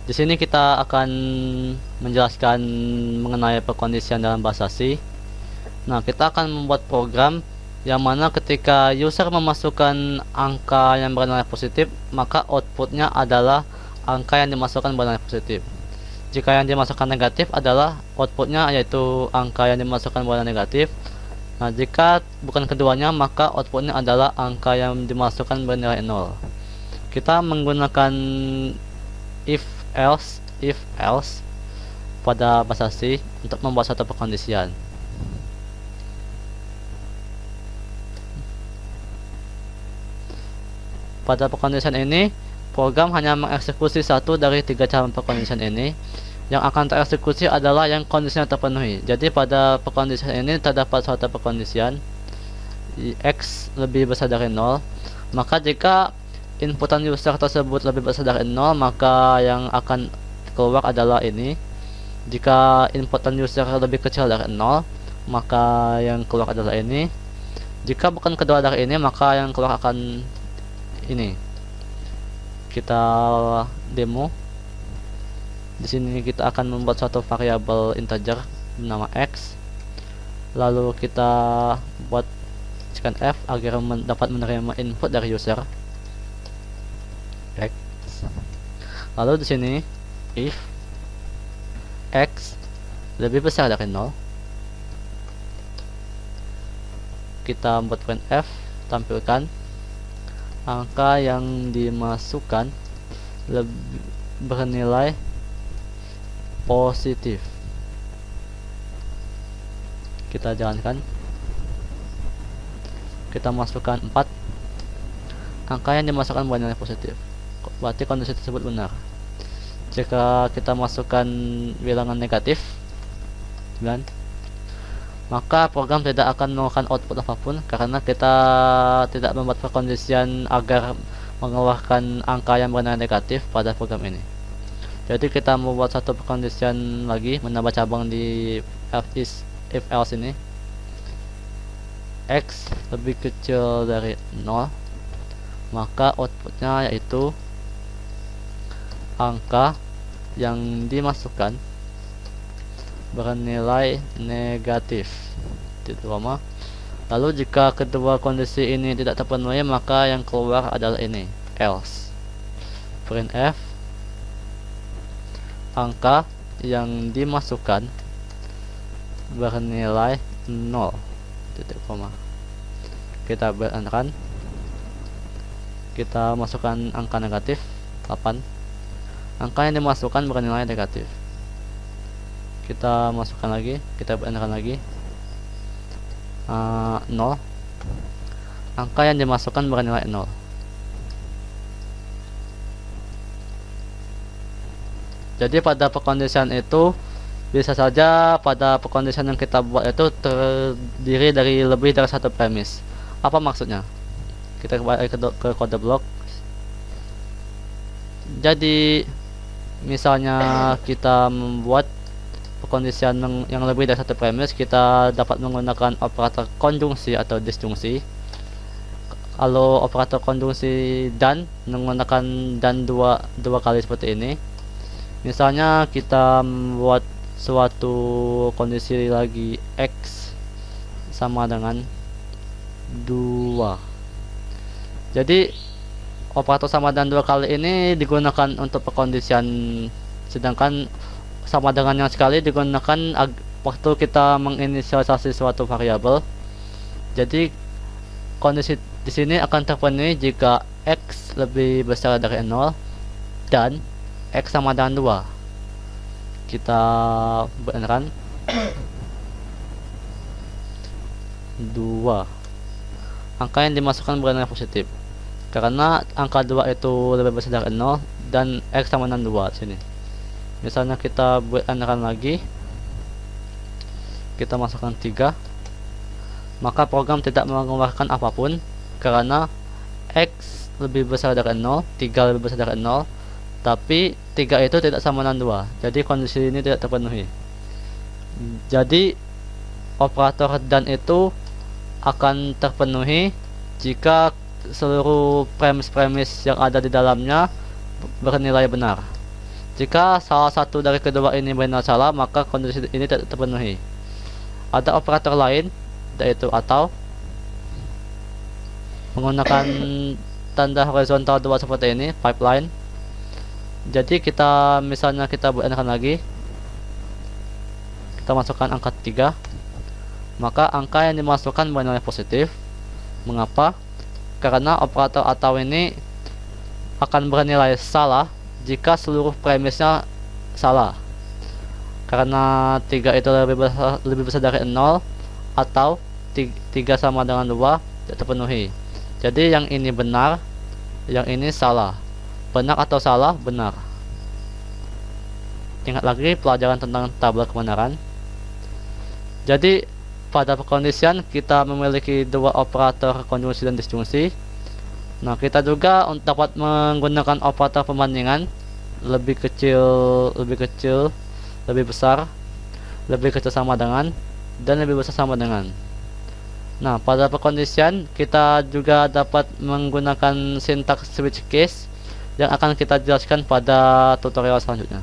Di sini kita akan menjelaskan mengenai perkondisian dalam bahasa C. Nah, kita akan membuat program yang mana ketika user memasukkan angka yang bernilai positif, maka outputnya adalah angka yang dimasukkan bernilai positif. Jika yang dimasukkan negatif adalah outputnya yaitu angka yang dimasukkan bernilai negatif. Nah, jika bukan keduanya, maka outputnya adalah angka yang dimasukkan bernilai 0. Kita menggunakan if else pada bahasa C untuk membuat satu perkondisian. Pada perkondisian ini, program hanya mengeksekusi satu dari 3 cara perkondisian ini. Yang akan tereksekusi adalah yang kondisinya terpenuhi. Jadi pada perkondisian ini terdapat suatu perkondisian X lebih besar dari 0. Maka jika inputan user tersebut lebih besar dari 0, maka yang akan keluar adalah ini. Jika inputan user lebih kecil dari 0, maka yang keluar adalah ini. Jika bukan kedua dari ini, maka yang keluar akan ini. Kita demo. Di sini kita akan membuat suatu variabel integer bernama x. Lalu kita buat scanf agar dapat menerima input dari user x. Lalu di sini if x lebih besar dari 0, kita buat printf, tampilkan angka yang dimasukkan bernilai positif. Kita jalankan. Kita masukkan 4. Angka yang dimasukkan bernilai positif. Berarti kondisi tersebut benar. Jika kita masukkan bilangan negatif 9, maka program tidak akan melakukan output apapun karena kita tidak membuat perkondisian agar mengeluarkan angka yang bernilai negatif pada program ini. Jadi kita membuat satu perkondisian lagi, menambah cabang di if else ini. X lebih kecil dari 0, maka outputnya yaitu angka yang dimasukkan bernilai negatif. Lalu jika kedua kondisi ini tidak terpenuhi, maka yang keluar adalah ini, else. Printf angka yang dimasukkan bernilai 0. Kita berangkat. Kita masukkan angka negatif 8. Angka yang dimasukkan bernilai negatif. Kita masukkan lagi, kita berangkat lagi 0. Angka yang dimasukkan bernilai 0. Jadi pada perkondisian itu bisa saja pada perkondisian yang kita buat itu terdiri dari lebih dari satu premis. Apa maksudnya? Kita kembali ke kode blok. Jadi misalnya kita membuat perkondisian yang lebih dari satu premis, kita dapat menggunakan operator konjungsi atau disjungsi. Kalau operator konjungsi dan menggunakan dan dua kali seperti ini. Misalnya kita membuat suatu kondisi lagi x sama dengan 2. Jadi operator sama dan 2 kali ini digunakan untuk perkondisian, sedangkan sama dengan yang sekali digunakan waktu kita menginisialisasi suatu variabel. Jadi kondisi di sini akan terpenuhi jika x lebih besar dari 0 dan x sama dengan 2. Kita beneran 2. Angka yang dimasukkan bernilai positif karena angka 2 itu lebih besar dari 0 dan x sama dengan 2 sini. Misalnya kita beneran lagi, kita masukkan 3, maka program tidak mengeluarkan apapun karena x lebih besar dari 0, 3 lebih besar dari 0, tapi 3 itu tidak sama dengan 2. Jadi kondisi ini tidak terpenuhi. Jadi operator dan itu akan terpenuhi jika seluruh premis-premis yang ada di dalamnya bernilai benar. Jika salah satu dari kedua ini benar salah, maka kondisi ini tidak terpenuhi. Ada operator lain, yaitu atau menggunakan tanda horizontal 2 seperti ini, pipeline. Jadi kita misalnya kita buatkan lagi, kita masukkan angka 3, maka angka yang dimasukkan bernilai positif. Mengapa? Karena operator atau ini akan bernilai salah jika seluruh premisnya salah. Karena 3 itu lebih besar dari 0, atau 3 sama dengan 2 tidak terpenuhi. Jadi yang ini benar, yang ini salah. Benar atau salah? Benar. Ingat lagi pelajaran tentang tabel kebenaran. Jadi pada perkondisian kita memiliki dua operator konjungsi dan disjungsi. Nah, kita juga dapat menggunakan operator pembandingan, lebih kecil, lebih besar, lebih kecil sama dengan, dan lebih besar sama dengan. Nah, pada perkondisian kita juga dapat menggunakan sintaks switch case yang akan kita jelaskan pada tutorial selanjutnya.